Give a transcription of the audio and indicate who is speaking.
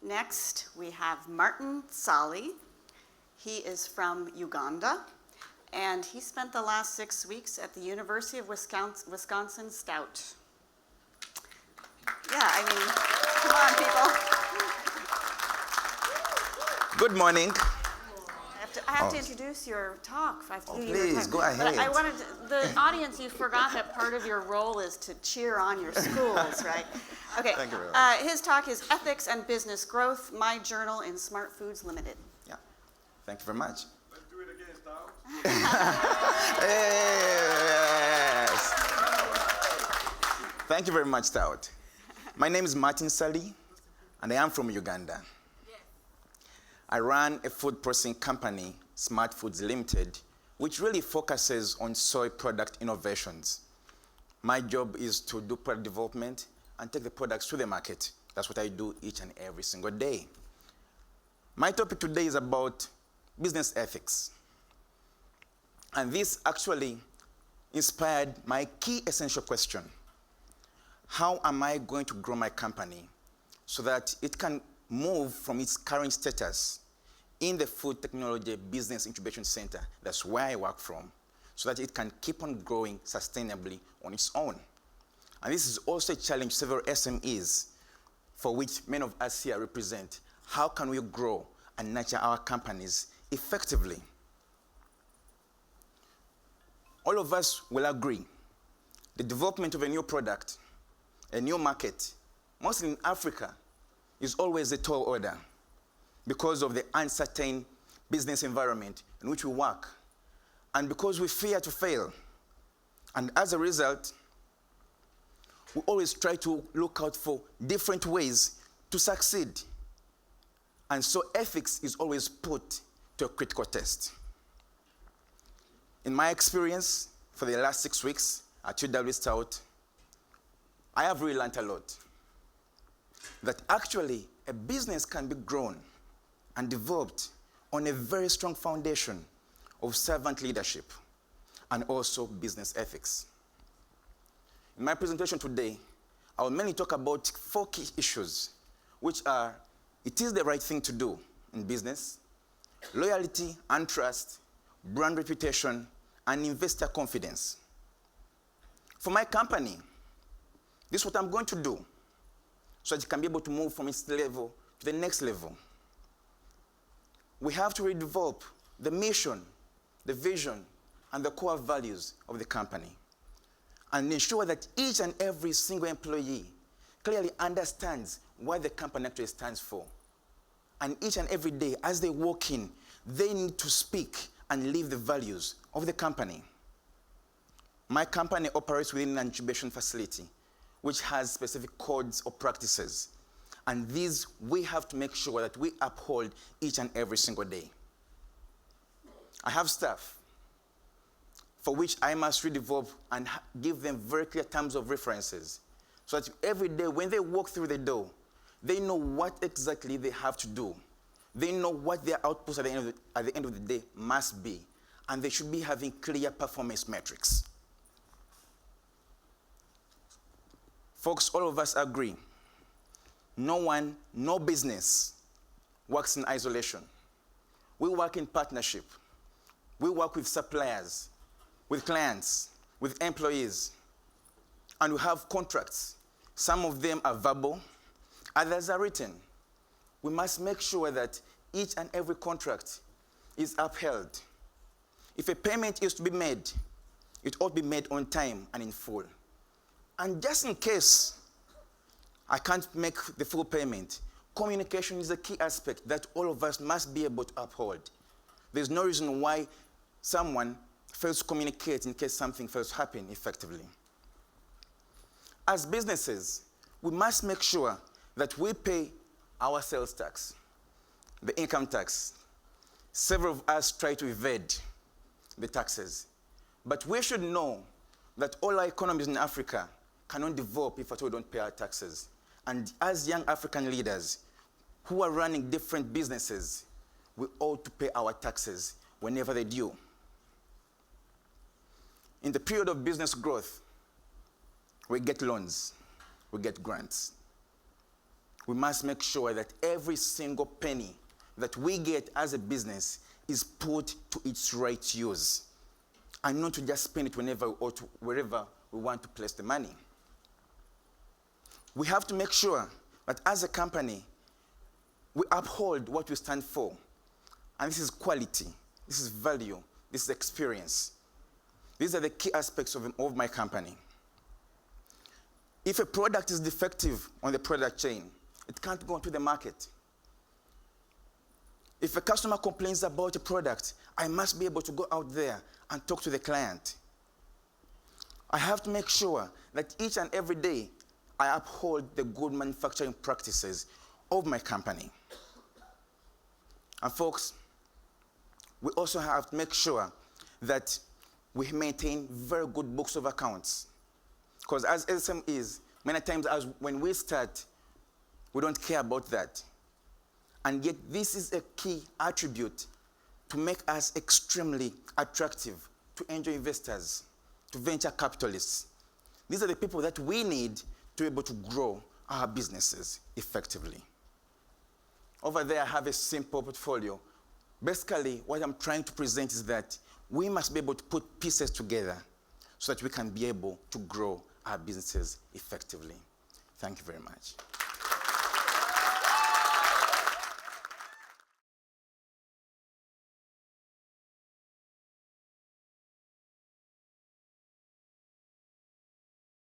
Speaker 1: Next, we have Martin Ssali. He is from Uganda, and he spent the last 6 weeks at the University of Wisconsin Stout. Yeah, I mean, come on, people.
Speaker 2: Good morning.
Speaker 1: I have to introduce your talk.
Speaker 2: Please, go ahead.
Speaker 1: But I wanted the audience, you forgot that part of your role is to cheer on your schools, right? Okay.
Speaker 2: Thank you very much.
Speaker 1: His talk is Ethics and Business Growth, My Journal in Smart Foods Limited.
Speaker 2: Yeah. Thank you very much.
Speaker 3: Let's do it again, Stout.
Speaker 2: Yes. Thank you very much, Stout. My name is Martin Ssali, and I am from Uganda. I run a food processing company, Smart Foods Limited, which really focuses on soy product innovations. My job is to do product development and take the products to the market. That's what I do each and every single day. My topic today is about business ethics. And this actually inspired my key essential question. How am I going to grow my company so that it can move from its current status in the Food Technology Business Incubation Center, that's where I work from, so that it can keep on growing sustainably on its own. And this is also a challenge several SMEs, for which many of us here represent. How can we grow and nurture our companies effectively? All of us will agree the development of a new product, a new market, mostly in Africa, is always a tall order because of the uncertain business environment in which we work, and because we fear to fail. And as a result, we always try to look out for different ways to succeed. And so ethics is always put to a critical test. In my experience, for the last 6 weeks at UW Stout, I have really learned a lot. That actually a business can be grown and developed on a very strong foundation of servant leadership and also business ethics. In my presentation today, I will mainly talk about 4 key issues, which are: it is the right thing to do in business, loyalty and trust, brand reputation, and investor confidence. For my company, this is what I'm going to do so that it can be able to move from its level to the next level. We have to redevelop the mission, the vision, and the core values of the company, and ensure that each and every single employee clearly understands what the company actually stands for. And each and every day, as they walk in, they need to speak and live the values of the company. My company operates within an incubation facility, which has specific codes or practices. And these we have to make sure that we uphold each and every single day. I have staff for which I must redevelop and give them very clear terms of references, so that every day when they walk through the door, they know what exactly they have to do. They know what their outputs at the end of the day must be, and they should be having clear performance metrics. Folks, all of us agree, no one, no business works in isolation. We work in partnership. We work with suppliers, with clients, with employees, and we have contracts. Some of them are verbal, others are written. We must make sure that each and every contract is upheld. If a payment is to be made, it ought to be made on time and in full. And just in case I can't make the full payment, communication is a key aspect that all of us must be able to uphold. There's no reason why someone fails to communicate in case something fails to happen effectively. As businesses, we must make sure that we pay our sales tax, the income tax. Several of us try to evade the taxes. But we should know that all our economies in Africa cannot develop if at all we don't pay our taxes. And as young African leaders who are running different businesses, we ought to pay our taxes whenever they're due. In the period of business growth, we get loans, we get grants. we must make sure that every single penny that we get as a business is put to its right use, and not to just spend it whenever or wherever we want to place the money. We have to make sure that as a company, we uphold what we stand for. And this is quality, this is value, this is experience. These are the key aspects of my company. If a product is defective on the product chain, it can't go into the market. If a customer complains about a product, I must be able to go out there and talk to the client. I have to make sure that each and every day I uphold the good manufacturing practices of my company. And folks, we also have to make sure that we maintain very good books of accounts. Because as SMEs, many times when we start, we don't care about that. And yet this is a key attribute to make us extremely attractive to angel investors, to venture capitalists. These are the people that we need to be able to grow our businesses effectively. Over there, I have a simple portfolio. Basically, what I'm trying to present is that we must be able to put pieces together so that we can be able to grow our businesses effectively. Thank you very much.